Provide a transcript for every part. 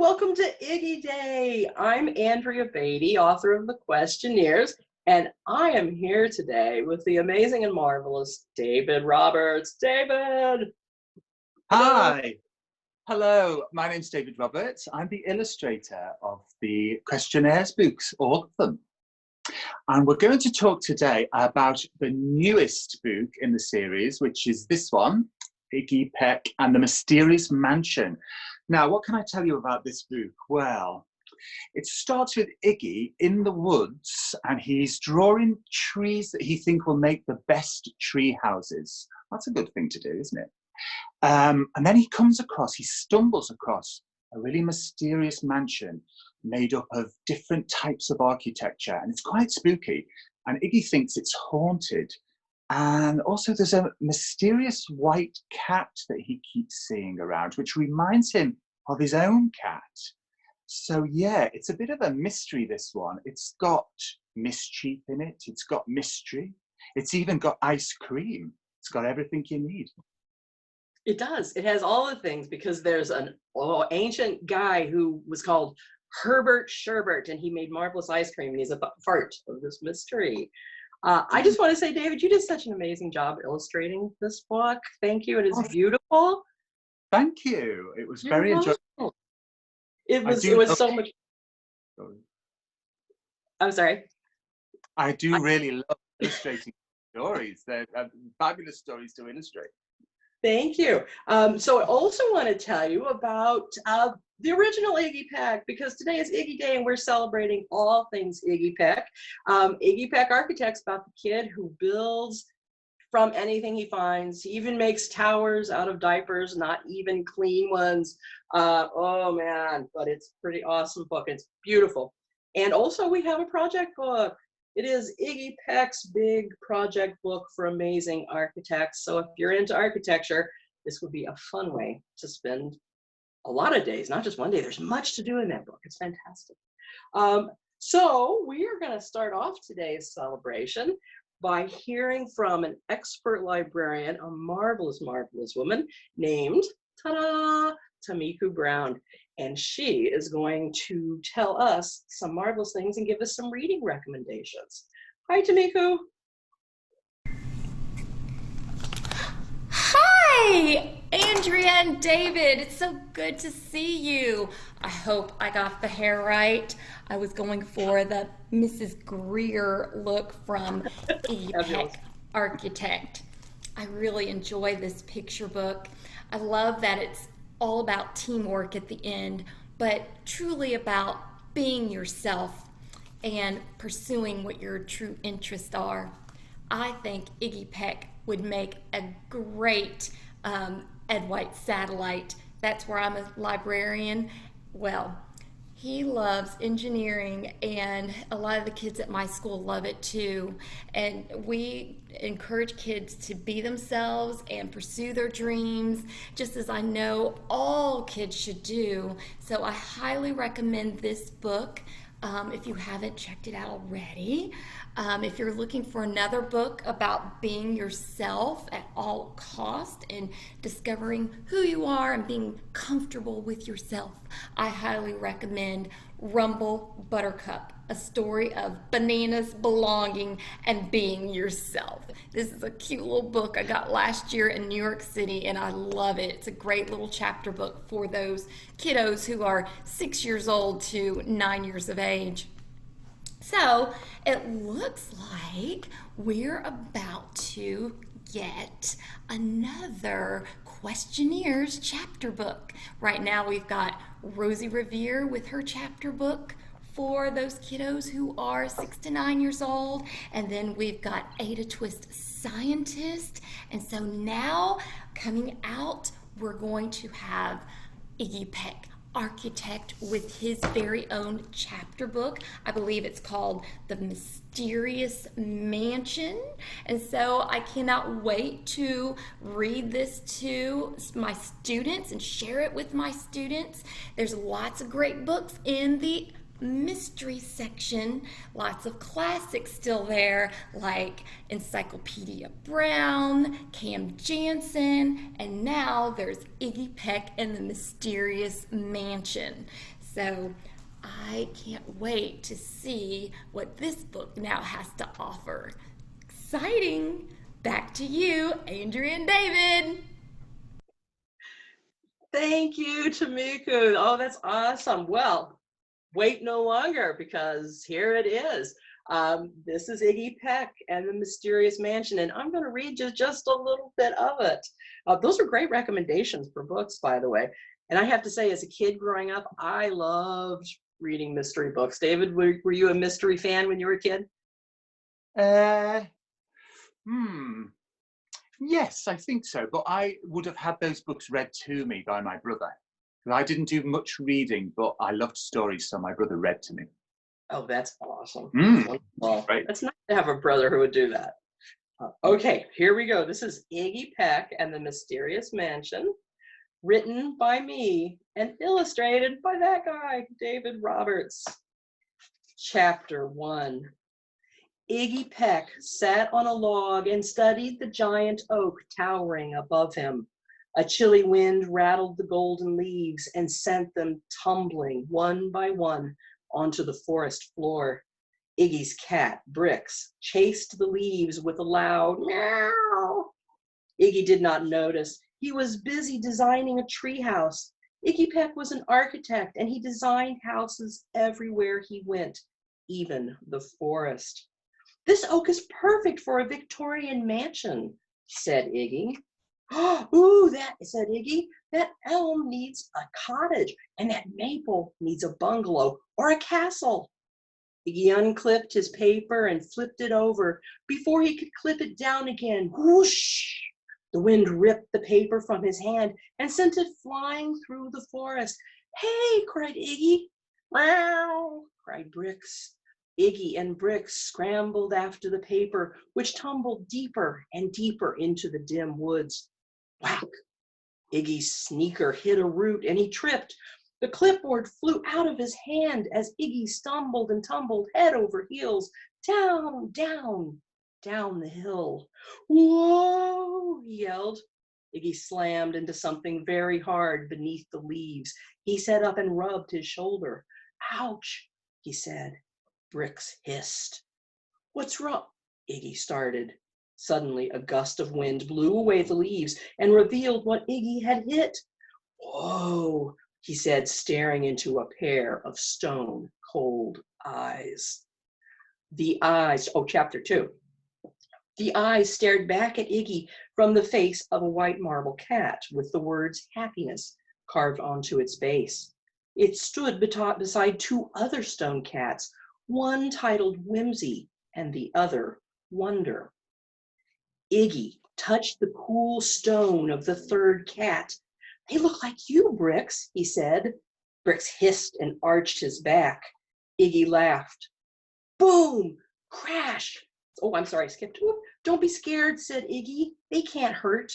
welcome to Iggy Day. I'm Andrea Beaty, author of the Questioneers, and I am here today with the amazing and marvelous David Roberts. David! Hello. Hi. Hello, my name's David Roberts. I'm the illustrator of the Questionnaires books, all of them. And we're going to talk today about the newest book in the series, which is this one, Iggy Peck and the Mysterious Mansion. Now, what can I tell you about this book? Well, it starts with Iggy in the woods, and he's drawing trees that he thinks will make the best tree houses. That's a good thing to do, isn't it? And then he stumbles across a really mysterious mansion made up of different types of architecture, and it's quite spooky. And Iggy thinks it's haunted. And also there's a mysterious white cat that he keeps seeing around, which reminds him of his own cat. So yeah, it's a bit of a mystery, this one. It's got mischief in it. It's got mystery. It's even got ice cream. It's got everything you need. It does. It has all the things because there's an ancient guy who was called Herbert Sherbert, and he made marvelous ice cream, and he's a part of this mystery. I just want to say, David, you did such an amazing job illustrating this book. Thank you. It is beautiful. Thank you. It was You're very welcome. enjoyable. It was so much. I'm sorry. I do really love illustrating stories. They're fabulous stories to illustrate. Thank you. So I also want to tell you about the original Iggy Peck, because today is Iggy Day and we're celebrating all things Iggy Peck. Iggy Peck Architects, about the kid who builds from anything he finds. He even makes towers out of diapers, not even clean ones. Oh man, but it's a pretty awesome book. It's beautiful. And also we have a project book. It is Iggy Peck's big project book for amazing architects. So if you're into architecture, this would be a fun way to spend a lot of days, not just one day. There's much to do in that book. It's fantastic. So we are going to start off today's celebration by hearing from an expert librarian, a marvelous, marvelous woman named, ta-da, Tamiku Brown. And she is going to tell us some marvelous things and give us some reading recommendations. Hi, Tamiku. Hi, Andrea and David. It's so good to see you. I hope I got the hair right. I was going for the Mrs. Greer look from Iggy Peck Architect. I really enjoy this picture book. I love that it's all about teamwork at the end, but truly about being yourself and pursuing what your true interests are. I think Iggy Peck would make a great Ed White satellite. That's where I'm a librarian. Well, he loves engineering, and a lot of the kids at my school love it too. And we encourage kids to be themselves and pursue their dreams, just as I know all kids should do. So I highly recommend this book if you haven't checked it out already. If you're looking for another book about being yourself at all cost and discovering who you are and being comfortable with yourself, I highly recommend Rumble Buttercup, a story of bananas, belonging, and being yourself. This is a cute little book I got last year in New York City, and I love it. It's a great little chapter book for those kiddos who are 6 years old to 9 years of age. So it looks like we're about to get another Questioneers chapter book. Right now we've got Rosie Revere with her chapter book for those kiddos who are 6 to 9 years old, and then we've got Ada Twist Scientist. And so now coming out, we're going to have Iggy Peck Architect with his very own chapter book. I believe it's called The Mysterious Mansion. And so I cannot wait to read this to my students and share it with my students. There's lots of great books in the mystery section. Lots of classics still there, like Encyclopedia Brown, Cam Jansen, and now there's Iggy Peck and the Mysterious Mansion. So I can't wait to see what this book now has to offer. Exciting! Back to you, Andrea and David. Thank you, Tamika. Oh, that's awesome. Well, wait no longer, because here it is. This is Iggy Peck and the Mysterious Mansion, and I'm going to read you just a little bit of it. Those are great recommendations for books, by the way. And I have to say, as a kid growing up, I loved reading mystery books. David, were you a mystery fan when you were a kid? Yes, I think so. But I would have had those books read to me by my brother. I didn't do much reading, but I loved stories, so my brother read to me. Oh, that's awesome. Well, right. It's nice to have a brother who would do that. Okay, here we go. This is Iggy Peck and the Mysterious Mansion, written by me and illustrated by that guy, David Roberts. Chapter 1. Iggy Peck sat on a log and studied the giant oak towering above him. A chilly wind rattled the golden leaves and sent them tumbling one by one onto the forest floor. Iggy's cat, Brix, chased the leaves with a loud meow. Iggy did not notice. He was busy designing a treehouse. Iggy Peck was an architect, and he designed houses everywhere he went, even the forest. "This oak is perfect for a Victorian mansion," said Iggy. "Ooh, said Iggy, that elm needs a cottage, and that maple needs a bungalow or a castle." Iggy unclipped his paper and flipped it over. Before he could clip it down again, whoosh! The wind ripped the paper from his hand and sent it flying through the forest. "Hey!" cried Iggy. "Wow!" cried Brix. Iggy and Brix scrambled after the paper, which tumbled deeper and deeper into the dim woods. Whack! Iggy's sneaker hit a root and he tripped. The clipboard flew out of his hand as Iggy stumbled and tumbled head over heels, down, down, down the hill. "Whoa!" he yelled. Iggy slammed into something very hard beneath the leaves. He sat up and rubbed his shoulder. "Ouch," he said. Brix hissed. "What's wrong?" Iggy started. Suddenly, a gust of wind blew away the leaves and revealed what Iggy had hit. "Whoa," he said, staring into a pair of stone-cold eyes. Chapter 2. The eyes stared back at Iggy from the face of a white marble cat with the words happiness carved onto its base. It stood beside two other stone cats, one titled Whimsy and the other Wonder. Iggy touched the cool stone of the third cat. "They look like you, Brix," he said. Brix hissed and arched his back. Iggy laughed. Boom! Crash! "Oh, I'm sorry, I skipped. Oop, don't be scared," said Iggy. They can't hurt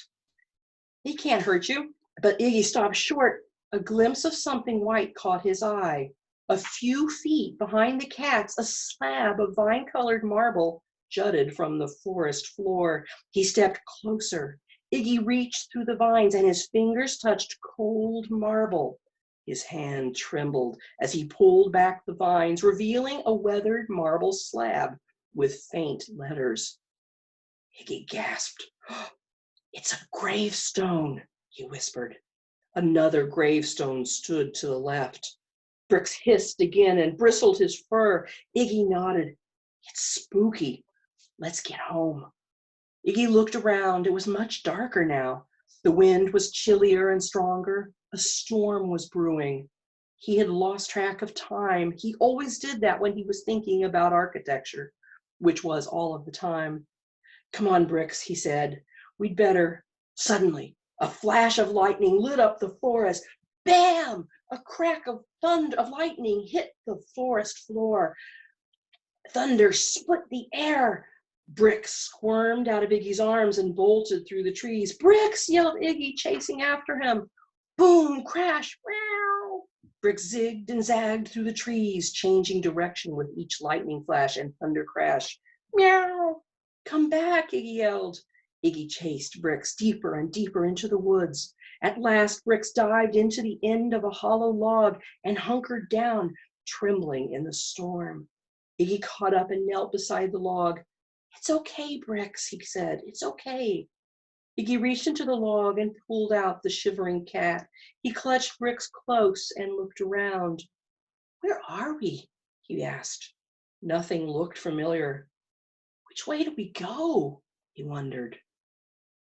you." But Iggy stopped short. A glimpse of something white caught his eye. A few feet behind the cats, a slab of vine-colored marble jutted from the forest floor. He stepped closer. Iggy reached through the vines and his fingers touched cold marble. His hand trembled as he pulled back the vines, revealing a weathered marble slab with faint letters. Iggy gasped. "It's a gravestone," he whispered. Another gravestone stood to the left. Brix hissed again and bristled his fur. Iggy nodded. "It's spooky. Let's get home." Iggy looked around. It was much darker now. The wind was chillier and stronger. A storm was brewing. He had lost track of time. He always did that when he was thinking about architecture, which was all of the time. "Come on, Brix," he said. "We'd better." Suddenly, a flash of lightning lit up the forest. Bam! A crack of lightning hit the forest floor. Thunder split the air. Brix squirmed out of Iggy's arms and bolted through the trees. "Brix!" yelled Iggy, chasing after him. Boom! Crash! Meow! Bricks zigged and zagged through the trees, changing direction with each lightning flash and thunder crash. Meow! Come back, Iggy yelled. Iggy chased Bricks deeper and deeper into the woods. At last, Bricks dived into the end of a hollow log and hunkered down, trembling in the storm. Iggy caught up and knelt beside the log. It's okay, Bricks, he said. It's okay. Iggy reached into the log and pulled out the shivering cat. He clutched Bricks close and looked around. Where are we? He asked. Nothing looked familiar. Which way do we go? He wondered.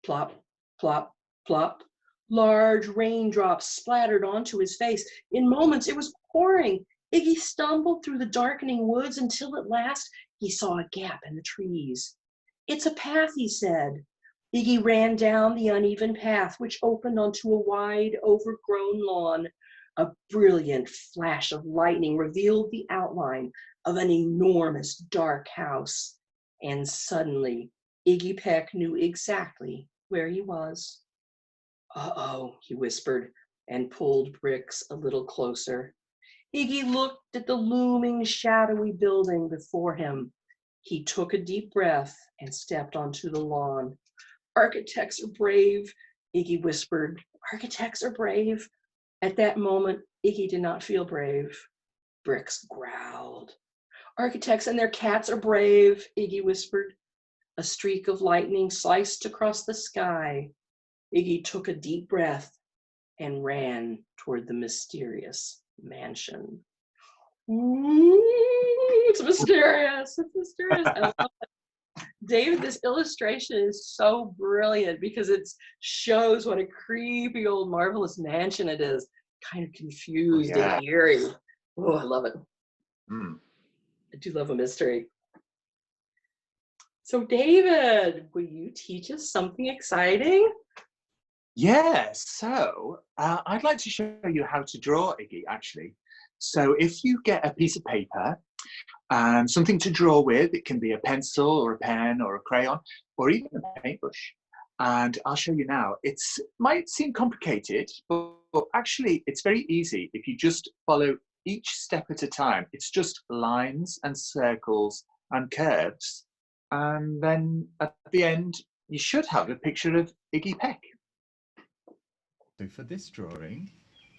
Plop, plop, plop. Large raindrops splattered onto his face. In moments, it was pouring. Iggy stumbled through the darkening woods until at last he saw a gap in the trees. It's a path, he said. Iggy ran down the uneven path, which opened onto a wide, overgrown lawn. A brilliant flash of lightning revealed the outline of an enormous dark house. And suddenly, Iggy Peck knew exactly where he was. Uh-oh, he whispered and pulled Bricks a little closer. Iggy looked at the looming, shadowy building before him. He took a deep breath and stepped onto the lawn. Architects are brave, Iggy whispered. Architects are brave. At that moment, Iggy did not feel brave. Bricks growled. Architects and their cats are brave, Iggy whispered. A streak of lightning sliced across the sky. Iggy took a deep breath and ran toward the mysterious mansion. It's mysterious. It's mysterious. I love it. David, this illustration is so brilliant because it shows what a creepy old marvelous mansion it is. Kind of confused and eerie. Oh, I love it. I do love a mystery. So David, will you teach us something exciting? Yes, so I'd like to show you how to draw, Iggy, actually. So if you get a piece of paper and something to draw with, it can be a pencil or a pen or a crayon or even a paintbrush. And I'll show you now. It might seem complicated, but actually it's very easy if you just follow each step at a time. It's just lines and circles and curves. And then at the end, you should have a picture of Iggy Peck. So for this drawing,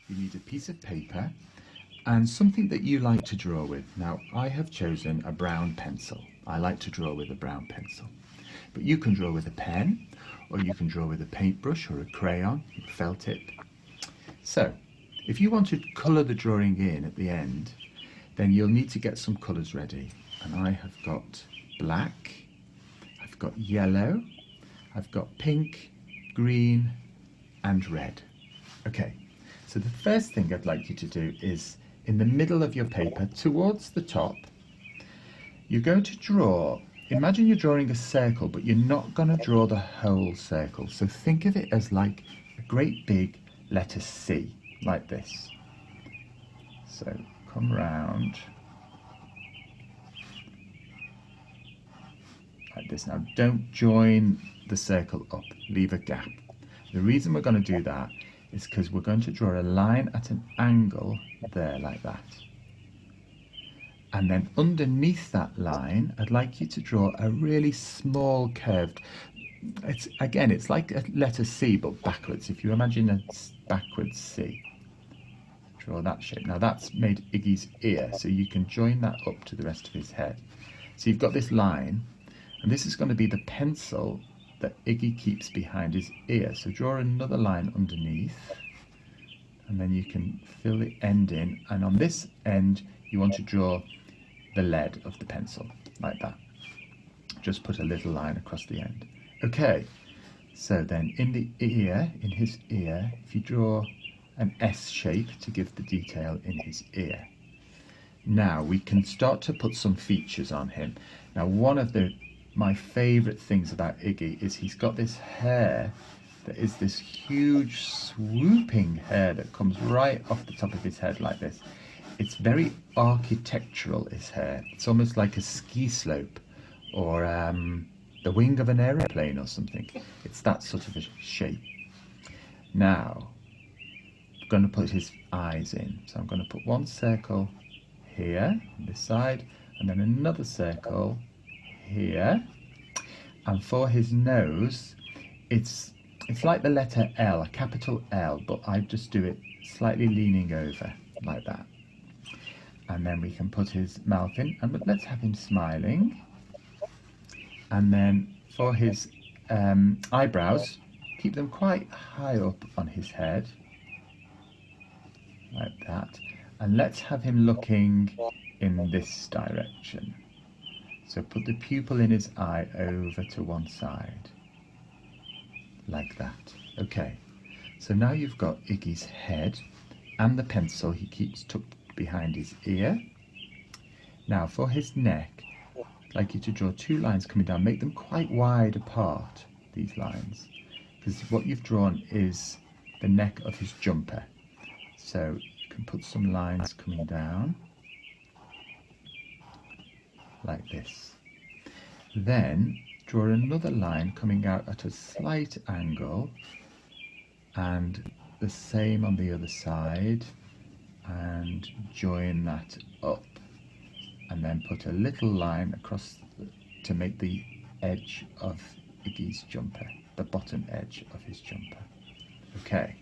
you need a piece of paper and something that you like to draw with. Now, I have chosen a brown pencil. I like to draw with a brown pencil. But you can draw with a pen, or you can draw with a paintbrush or a crayon, a felt tip. So, if you want to colour the drawing in at the end, then you'll need to get some colours ready. And I have got black, I've got yellow, I've got pink, green, and red. Okay, so the first thing I'd like you to do is in the middle of your paper, towards the top, you're going to draw, imagine you're drawing a circle, but you're not going to draw the whole circle. So think of it as like a great big letter C, like this. So come round like this. Now don't join the circle up, leave a gap. The reason we're going to do that is because we're going to draw a line at an angle there like that. And then underneath that line, I'd like you to draw a really small curved, it's like a letter C but backwards. If you imagine a backwards C, draw that shape. Now that's made Iggy's ear, so you can join that up to the rest of his head. So you've got this line, and this is going to be the pencil that Iggy keeps behind his ear. So draw another line underneath, and then you can fill the end in, and on this end you want to draw the lead of the pencil like that. Just put a little line across the end. Okay, so then in the ear, in his ear, if you draw an S shape to give the detail in his ear. Now we can start to put some features on him. Now one of my favourite things about Iggy is he's got this hair that is this huge swooping hair that comes right off the top of his head like this. It's very architectural, his hair. It's almost like a ski slope or the wing of an aeroplane or something. It's that sort of a shape. Now, going to put his eyes in. So I'm going to put one circle here on this side, and then another circle here. And for his nose, it's like the letter L, a capital L, but I just do it slightly leaning over like that. And then we can put his mouth in, and let's have him smiling. And then for his eyebrows, keep them quite high up on his head, like that. And let's have him looking in this direction. So put the pupil in his eye over to one side, like that. Okay, so now you've got Iggy's head and the pencil he keeps tucked behind his ear. Now for his neck, I'd like you to draw two lines coming down. Make them quite wide apart, these lines, because what you've drawn is the neck of his jumper. So you can put some lines coming down, like this. Then draw another line coming out at a slight angle, and the same on the other side, and join that up, and then put a little line across to make the edge of Iggy's jumper, the bottom edge of his jumper. Okay,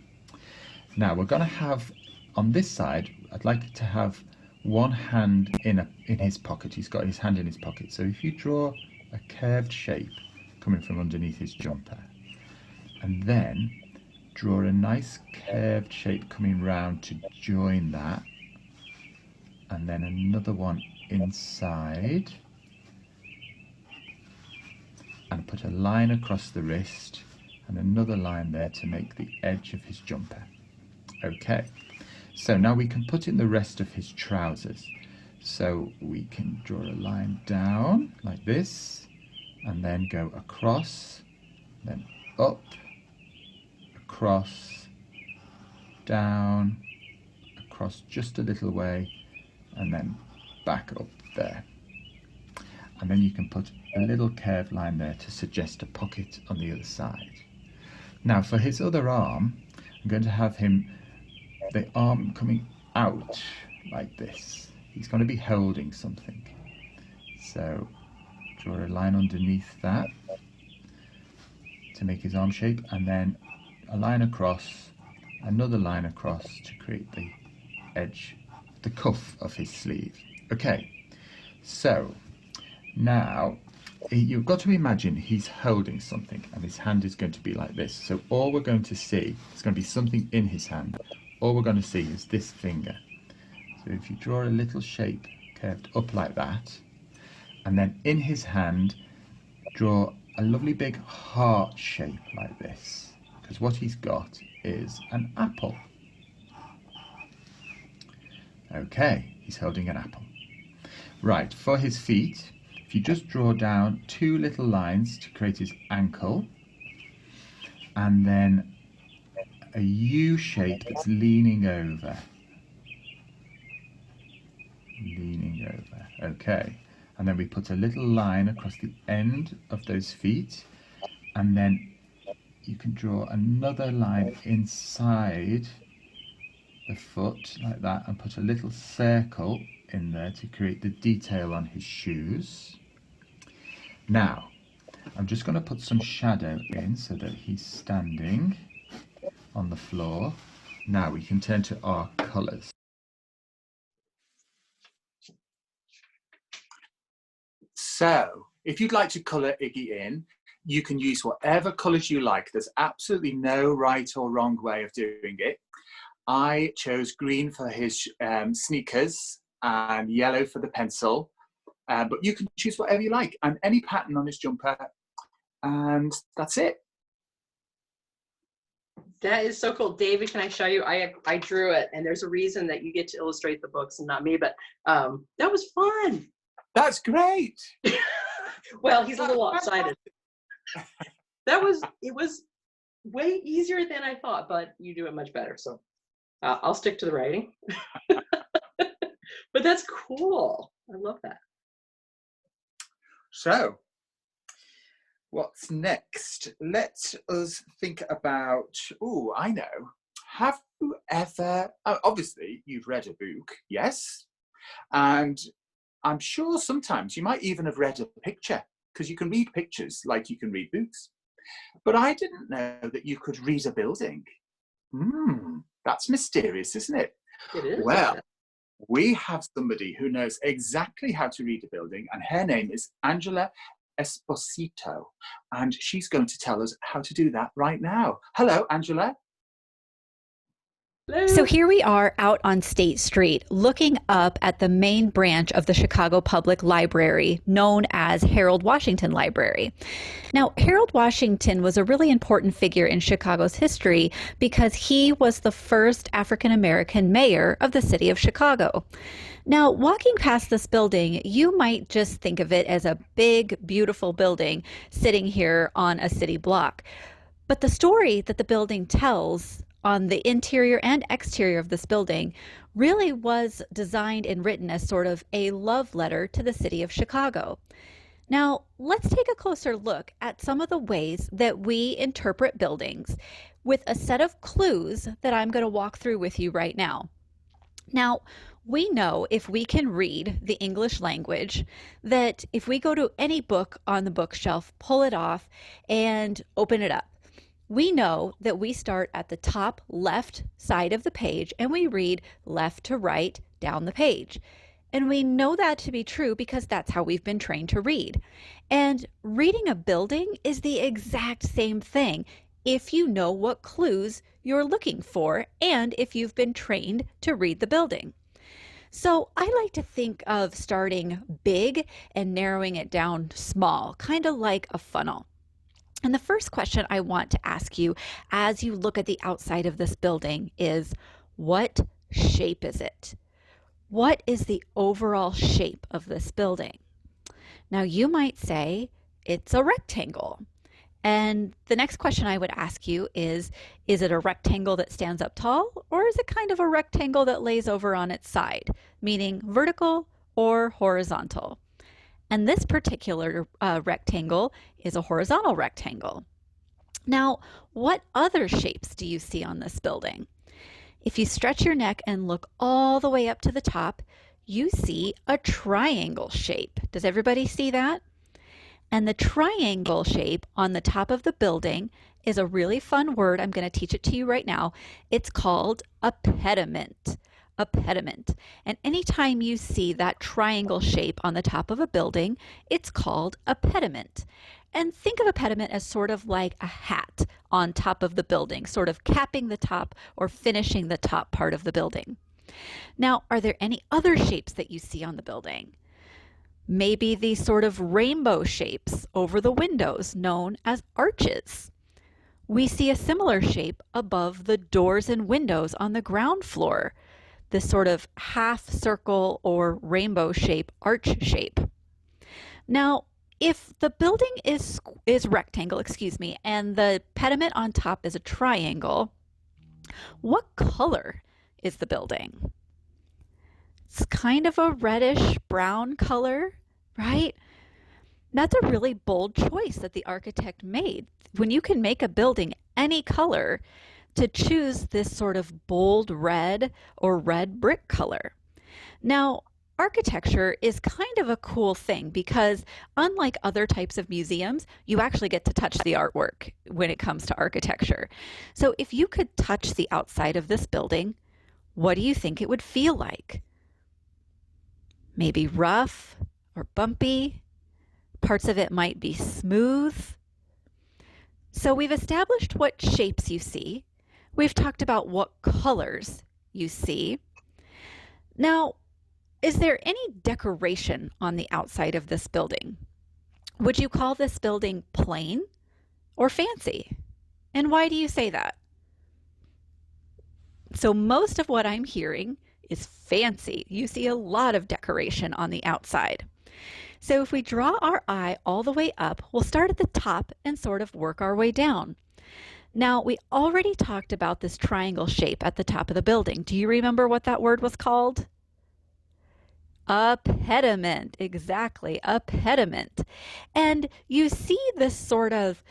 now we're going to have on this side, I'd like to have one hand in his pocket. He's got his hand in his pocket. So if you draw a curved shape coming from underneath his jumper, and then draw a nice curved shape coming round to join that, and then another one inside, and put a line across the wrist and another line there to make the edge of his jumper. Okay, so now we can put in the rest of his trousers. So we can draw a line down like this, and then go across, then up, across, down, across just a little way, and then back up there. And then you can put a little curved line there to suggest a pocket on the other side. Now for his other arm, I'm going to have him, the arm coming out like this. He's going to be holding something. So draw a line underneath that to make his arm shape, and then a line across, another line across to create the edge, the cuff of his sleeve. Okay, so now you've got to imagine he's holding something and his hand is going to be like this. So all we're going to see is going to be something in his hand. All we're going to see is this finger. So if you draw a little shape curved up like that, and then in his hand draw a lovely big heart shape like this, because what he's got is an apple. Okay, he's holding an apple. Right, for his feet, if you just draw down two little lines to create his ankle, and then a U shape that's leaning over. Leaning over, okay. And then we put a little line across the end of those feet, and then you can draw another line inside the foot like that, and put a little circle in there to create the detail on his shoes. Now, I'm just going to put some shadow in so that he's standing on the floor. Now we can turn to our colours. So, if you'd like to colour Iggy in, you can use whatever colours you like. There's absolutely no right or wrong way of doing it. I chose green for his sneakers and yellow for the pencil, but you can choose whatever you like, and any pattern on his jumper, and that's it. That is so cool. David, can I show you? I drew it, and there's a reason that you get to illustrate the books and not me, but that was fun. That's great. Well, he's a little lopsided. It was way easier than I thought, but you do it much better. So I'll stick to the writing. But that's cool. I love that. So, what's next? Let us think about, oh, I know, have you ever, obviously you've read a book, yes, and I'm sure sometimes you might even have read a picture, because you can read pictures like you can read books. But I didn't know that you could read a building. That's mysterious, isn't it? It is. Well, we have somebody who knows exactly how to read a building, and her name is Angela Esposito, and she's going to tell us how to do that right now. Hello, Angela. Hello. So here we are out on State Street looking up at the main branch of the Chicago Public Library, known as Harold Washington Library. Now, Harold Washington was a really important figure in Chicago's history because he was the first African-American mayor of the city of Chicago. Now, walking past this building, you might just think of it as a big, beautiful building sitting here on a city block. But the story that the building tells on the interior and exterior of this building really was designed and written as sort of a love letter to the city of Chicago. Now, let's take a closer look at some of the ways that we interpret buildings with a set of clues that I'm going to walk through with you right now. Now, we know if we can read the English language that if we go to any book on the bookshelf, pull it off, and open it up, we know that we start at the top left side of the page and we read left to right down the page. And we know that to be true because that's how we've been trained to read. And reading a building is the exact same thing if you know what clues you're looking for and if you've been trained to read the building. So I like to think of starting big and narrowing it down small, kind of like a funnel. And the first question I want to ask you as you look at the outside of this building is, what shape is it? What is the overall shape of this building? Now you might say it's a rectangle. And the next question I would ask you is it a rectangle that stands up tall, or is it kind of a rectangle that lays over on its side, meaning vertical or horizontal? And this particular rectangle is a horizontal rectangle. Now, what other shapes do you see on this building? If you stretch your neck and look all the way up to the top, you see a triangle shape. Does everybody see that? And the triangle shape on the top of the building is a really fun word. I'm going to teach it to you right now. It's called a pediment. A pediment. And anytime you see that triangle shape on the top of a building, it's called a pediment. And think of a pediment as sort of like a hat on top of the building, sort of capping the top or finishing the top part of the building. Now, are there any other shapes that you see on the building? Maybe these sort of rainbow shapes over the windows known as arches. We see a similar shape above the doors and windows on the ground floor, this sort of half circle or rainbow shape, arch shape. Now, if the building is rectangle, and the pediment on top is a triangle, what color is the building? It's kind of a reddish brown color, right? That's a really bold choice that the architect made. When you can make a building any color, to choose this sort of bold red or red brick color. Now, architecture is kind of a cool thing because unlike other types of museums, you actually get to touch the artwork when it comes to architecture. So if you could touch the outside of this building, what do you think it would feel like? Maybe rough or bumpy. Parts of it might be smooth. So we've established what shapes you see. We've talked about what colors you see. Now, is there any decoration on the outside of this building? Would you call this building plain or fancy? And why do you say that? So most of what I'm hearing is fancy. You see a lot of decoration on the outside. So if we draw our eye all the way up, we'll start at the top and sort of work our way down. Now, we already talked about this triangle shape at the top of the building. Do you remember what that word was called? A pediment, exactly, a pediment. And you see this sort of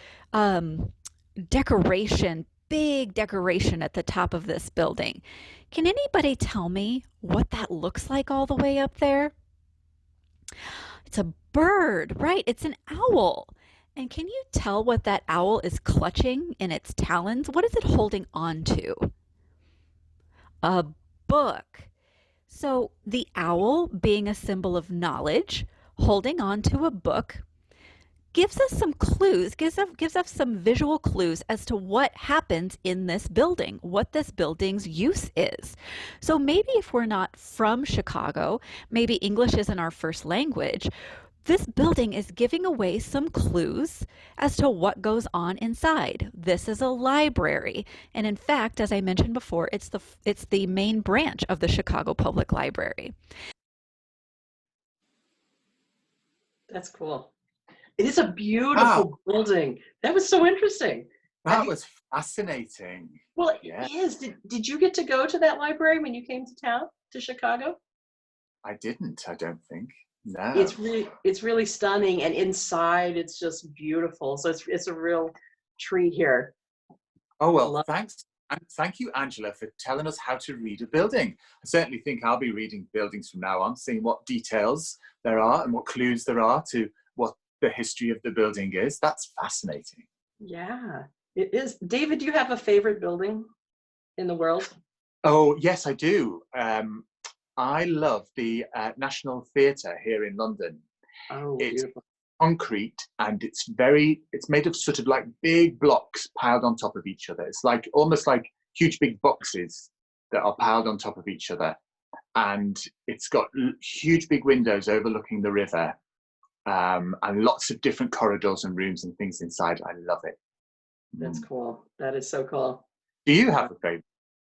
decoration big decoration at the top of this building. Can anybody tell me what that looks like all the way up there? It's a bird, right? It's an owl. And can you tell what that owl is clutching in its talons? What is it holding on to? A book. So the owl, being a symbol of knowledge, holding on to a book, gives us some clues, gives us some visual clues as to what happens in this building, what this building's use is. So maybe if we're not from Chicago, maybe English isn't our first language, this building is giving away some clues as to what goes on inside. This is a library. And in fact, as I mentioned before, it's the main branch of the Chicago Public Library. That's cool. It is a beautiful building. That was so interesting. That was fascinating. Well, Yeah. it is. Did you get to go to that library when you came to town, to Chicago? I didn't, I don't think. No. It's really stunning, and inside it's just beautiful. So it's a real treat here. Oh, well, thanks. And thank you, Angela, for telling us how to read a building. I certainly think I'll be reading buildings from now on, seeing what details there are and what clues there are to what the history of the building is. That's fascinating. Yeah, it is. David, do you have a favorite building in the world? Oh, yes, I do. I love the National Theatre here in London. Oh, it's beautiful. concrete, and it's made of sort of like big blocks piled on top of each other. It's like almost like huge big boxes that are piled on top of each other. And it's got huge big windows overlooking the river, and lots of different corridors and rooms and things inside. I love it. That's cool. That is so cool. Do you have a favorite?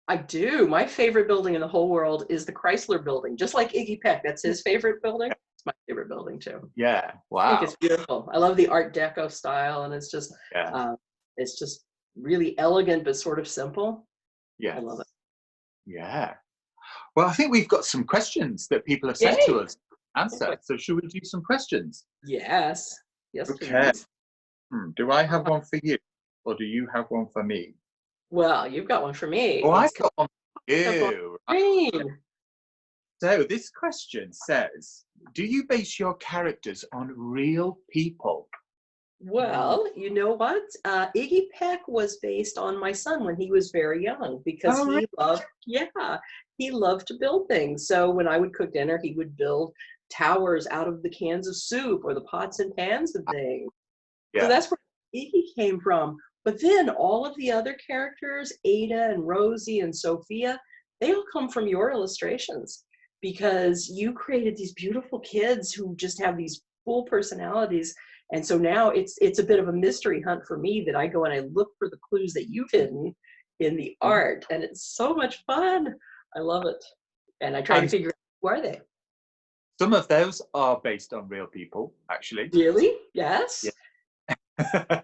I do. My favorite building in the whole world is the Chrysler Building. Just like Iggy Peck, that's his favorite building. It's my favorite building too. Yeah. I Wow. think it's beautiful. I love the Art Deco style, and it's just really elegant but sort of simple. Yeah. I love it. Yeah. Well, I think we've got some questions that people have sent to us to answer. So should we do some questions? Yes. Yes, Okay. please. Do I have one for you, or do you have one for me? Well, you've got one for me. Oh, I've got one for you. Green. So this question says, do you base your characters on real people? Well, you know what? Iggy Peck was based on my son when he was very young, because Oh, really? he loved to build things. So when I would cook dinner, he would build towers out of the cans of soup or the pots and pans of things. Yeah. So that's where Iggy came from. But then all of the other characters, Ada and Rosie and Sophia, they all come from your illustrations, because you created these beautiful kids who just have these full personalities. And so now it's a bit of a mystery hunt for me, that I go and I look for the clues that you've hidden in the art. And it's so much fun. I love it. And I try to figure out, who are they? Some of those are based on real people, actually. Really? Yes. Yeah.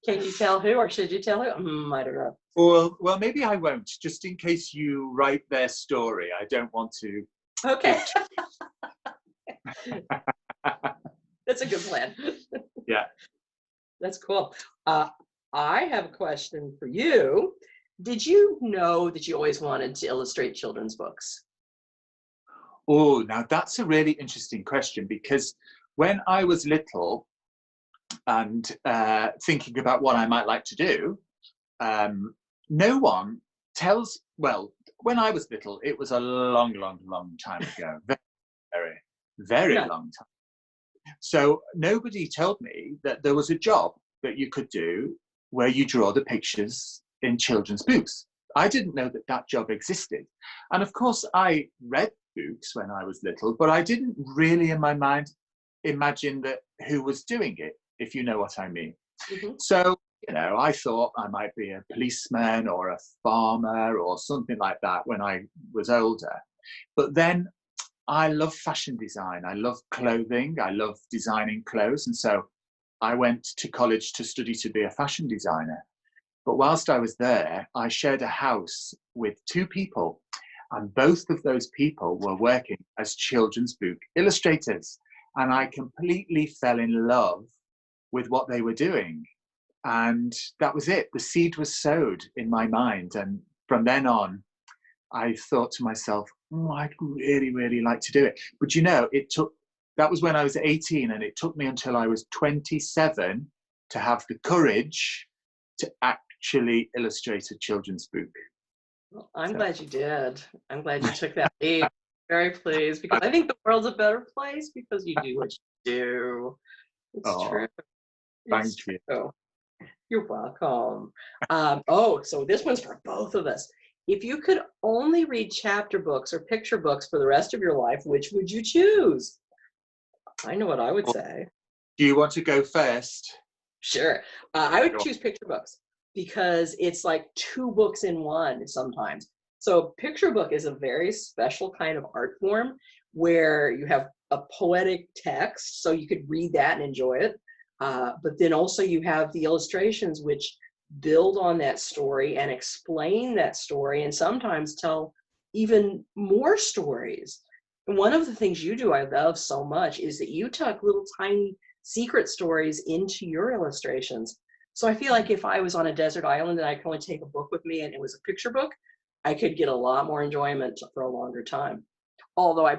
Can you tell who, or should you tell who? I don't know. Well, maybe I won't, just in case you write their story. I don't want to. Okay. That's a good plan. Yeah. That's cool. I have a question for you. Did you know that you always wanted to illustrate children's books? Oh, now that's a really interesting question, because when I was little and thinking about what I might like to do, no one tells, well, when I was little, it was a long, long, long time ago. Very, very long time. So nobody told me that there was a job that you could do where you draw the pictures in children's books. I didn't know that that job existed. And of course, I read books when I was little, but I didn't really in my mind imagine that who was doing it, if you know what I mean. Mm-hmm. So, I thought I might be a policeman or a farmer or something like that when I was older. But then I love fashion design. I love clothing. I love designing clothes. And so I went to college to study to be a fashion designer. But whilst I was there, I shared a house with two people, and both of those people were working as children's book illustrators. And I completely fell in love with what they were doing. And that was it. The seed was sowed in my mind. And from then on, I thought to myself, oh, I'd really, really like to do it. But you know, that was when I was 18, and it took me until I was 27 to have the courage to actually illustrate a children's book. Well, I'm glad you did. I'm glad you took that leap. Very pleased, because I think the world's a better place because you do what you do. It's true. Thank you. True. You're welcome. So this one's for both of us. If you could only read chapter books or picture books for the rest of your life, which would you choose? I know what I would say. Do you want to go first? Sure. I would choose picture books because it's like 2 books in one sometimes. So picture book is a very special kind of art form where you have a poetic text, so you could read that and enjoy it. But then also you have the illustrations which build on that story and explain that story and sometimes tell even more stories. And one of the things you do I love so much is that you tuck little tiny secret stories into your illustrations. So I feel like if I was on a desert island and I could only take a book with me and it was a picture book, I could get a lot more enjoyment for a longer time. Although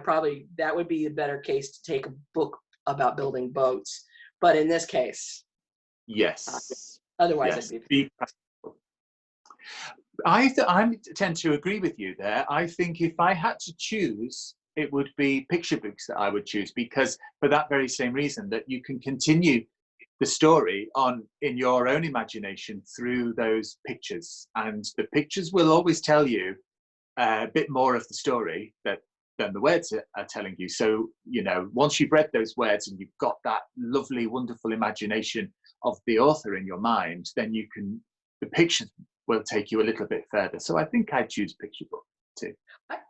that would be a better case to take a book about building boats. But in this case, yes. Otherwise, yes. I'd be. I tend to agree with you there. I think if I had to choose, it would be picture books that I would choose, because for that very same reason, that you can continue the story on in your own imagination through those pictures, and the pictures will always tell you a bit more of the story than the words are telling you. So, you know, once you've read those words and you've got that lovely, wonderful imagination of the author in your mind, then the pictures will take you a little bit further. So I think I'd choose picture book too.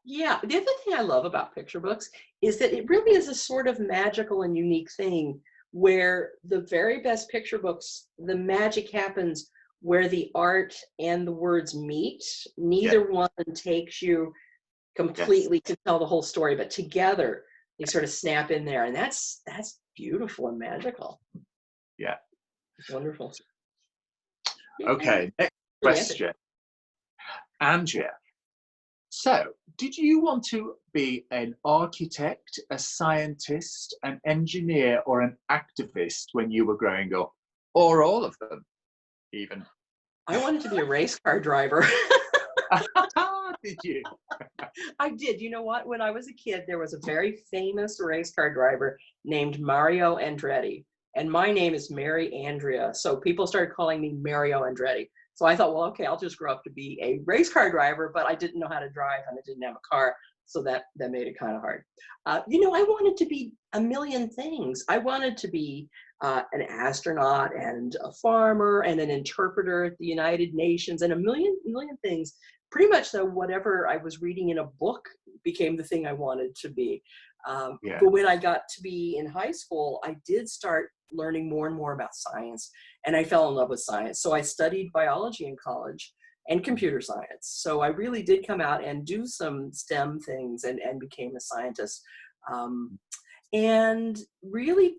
Yeah, the other thing I love about picture books is that it really is a sort of magical and unique thing where the very best picture books, the magic happens where the art and the words meet. Neither one takes you completely to tell the whole story, but together they sort of snap in there, and that's beautiful and magical. Yeah, it's wonderful. Okay, next question. Andrea, so did you want to be an architect, a scientist, an engineer, or an activist when you were growing up, or all of them even? I wanted to be a race car driver. Did you? I did. You know what? When I was a kid, there was a very famous race car driver named Mario Andretti. And my name is Mary Andrea. So people started calling me Mario Andretti. So I thought, well, okay, I'll just grow up to be a race car driver, but I didn't know how to drive and I didn't have a car. So that made it kind of hard. You know, I wanted to be a million things. I wanted to be an astronaut and a farmer and an interpreter at the United Nations and a million things. Pretty much though, whatever I was reading in a book became the thing I wanted to be. But when I got to be in high school, I did start learning more and more about science, and I fell in love with science. So I studied biology in college and computer science. So I really did come out and do some STEM things and became a scientist. And really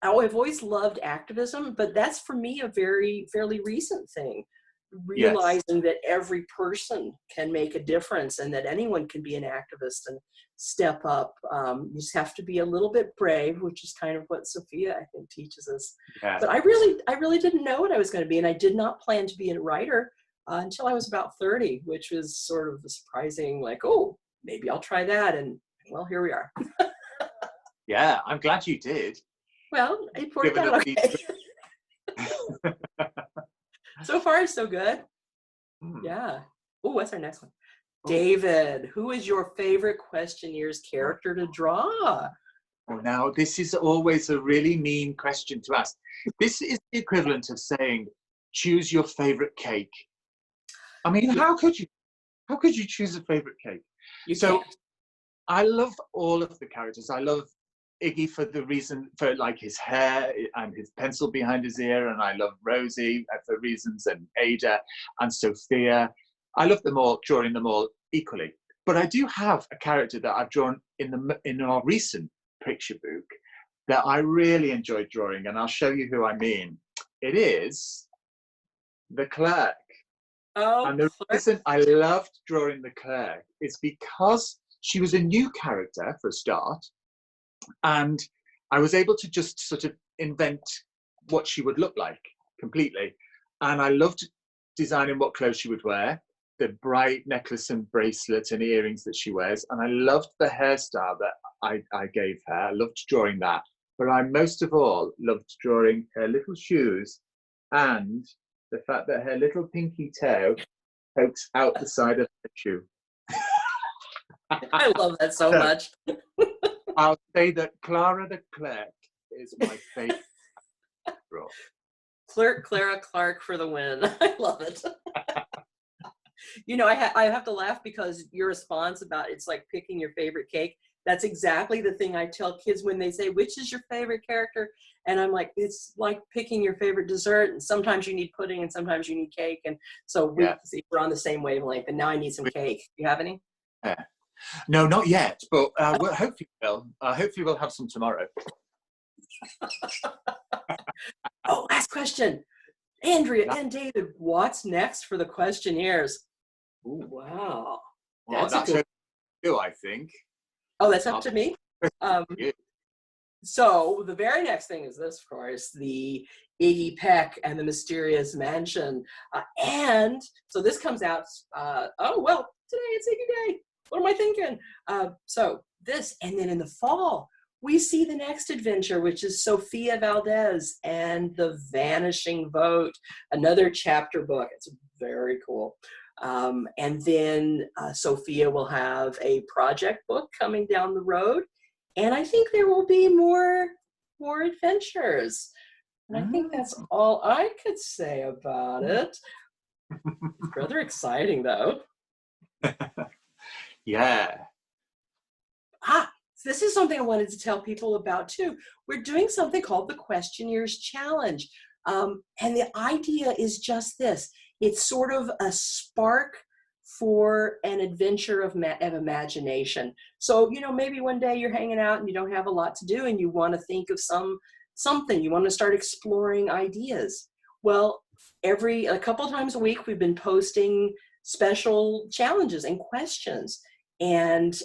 I've always loved activism, but that's for me a fairly recent thing. Realizing that every person can make a difference and that anyone can be an activist and step up. You just have to be a little bit brave, which is kind of what Sophia, I think, teaches us. But I really didn't know what I was going to be, and I did not plan to be a writer until I was about 30, which was sort of a surprising, like, oh, maybe I'll try that, and well, here we are. Yeah, I'm glad you did. Well, it worked out okay. So far, so good. Yeah. Oh, what's our next one? David, who is your favorite Questioneers character to draw? Oh, now, this is always a really mean question to ask. This is the equivalent of saying, choose your favorite cake. I mean, how could you choose a favorite cake? So I love all of the characters. I love Iggy for like his hair and his pencil behind his ear, and I love Rosie for reasons, and Ada and Sophia. I love them all, drawing them all equally. But I do have a character that I've drawn in our recent picture book that I really enjoyed drawing, and I'll show you who I mean. It is the clerk. Oh, And the reason I loved drawing the clerk is because she was a new character for a start, and I was able to just sort of invent what she would look like completely. And I loved designing what clothes she would wear, the bright necklace and bracelet and earrings that she wears. And I loved the hairstyle that I gave her. I loved drawing that. But I most of all loved drawing her little shoes and the fact that her little pinky toe pokes out the side of her shoe. I love that so much. I'll say that Clara the Clerk is my favorite role. Clara Clark for the win. I love it. You know, I have to laugh because your response about it's like picking your favorite cake. That's exactly the thing I tell kids when they say, which is your favorite character? And I'm like, it's like picking your favorite dessert. And sometimes you need pudding and sometimes you need cake. And so we're on the same wavelength. And now I need some cake. Do you have any? Yeah. No, not yet, but hopefully we'll. Hopefully we'll have some tomorrow. Oh, last question. Andrea and David, what's next for the Questionnaires? Ooh. Wow. Well, that's up to you, I think. Oh, that's up to me? Yeah. So the very next thing is this, of course, the Iggy Peck and the Mysterious Mansion. And so this comes out, oh, well, today it's Iggy Day. What am I thinking? So this, and then in the fall, we see the next adventure, which is Sophia Valdez and the Vanishing Vote, another chapter book. It's very cool. And then Sophia will have a project book coming down the road. And I think there will be more adventures. And I think that's all I could say about it. It's rather exciting, though. Yeah. This is something I wanted to tell people about, too. We're doing something called the Questioneers Challenge. And the idea is just this. It's sort of a spark for an adventure of imagination. So, you know, maybe one day you're hanging out and you don't have a lot to do and you want to think of something. You want to start exploring ideas. Well, a couple times a week, we've been posting special challenges and questions. And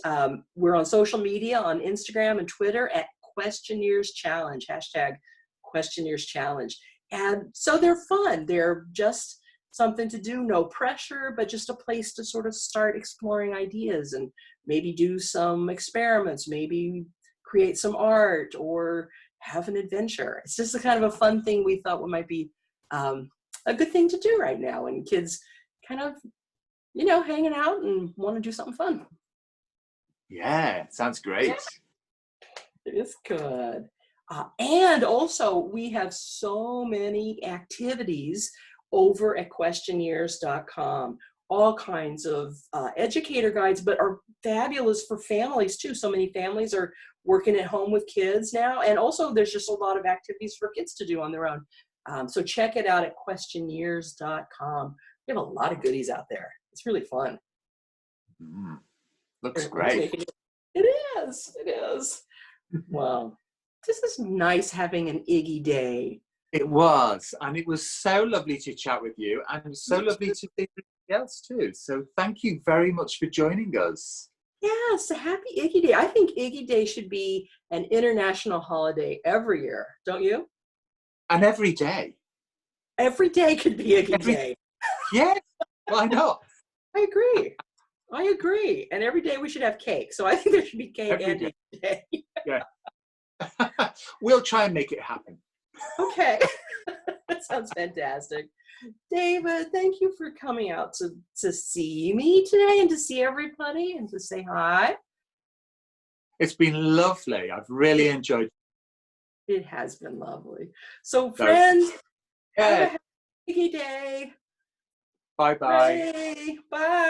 we're on social media, on Instagram and Twitter at Questioneers Challenge, hashtag Questioneers Challenge. And so they're fun. They're just something to do, no pressure, but just a place to sort of start exploring ideas and maybe do some experiments, maybe create some art or have an adventure. It's just a kind of a fun thing we thought might be a good thing to do right now when kids kind of, you know, hanging out and want to do something fun. Yeah, sounds great. Yeah, it is good. And also, we have so many activities over at Questioneairescom. All kinds of educator guides, but are fabulous for families too. So many families are working at home with kids now. And also, there's just a lot of activities for kids to do on their own. So check it out at Questioneairs.com. We have a lot of goodies out there. It's really fun. Looks great. It is. Wow. This is nice having an Iggy Day. It was, and it was so lovely to chat with you, and so lovely to see everybody else too. So thank you very much for joining us. Yes, happy Iggy Day. I think Iggy Day should be an international holiday every year, don't you? And every day. Every day could be Iggy Day. Yes, why not? I agree. And every day we should have cake. So I think there should be cake Every and day. Iggy Day. Yeah. We'll try and make it happen. Okay. That sounds fantastic. David, thank you for coming out to see me today and to see everybody and to say hi. It's been lovely. I've really enjoyed it. It has been lovely. So friends, have a happy day. Bye-bye. Bye.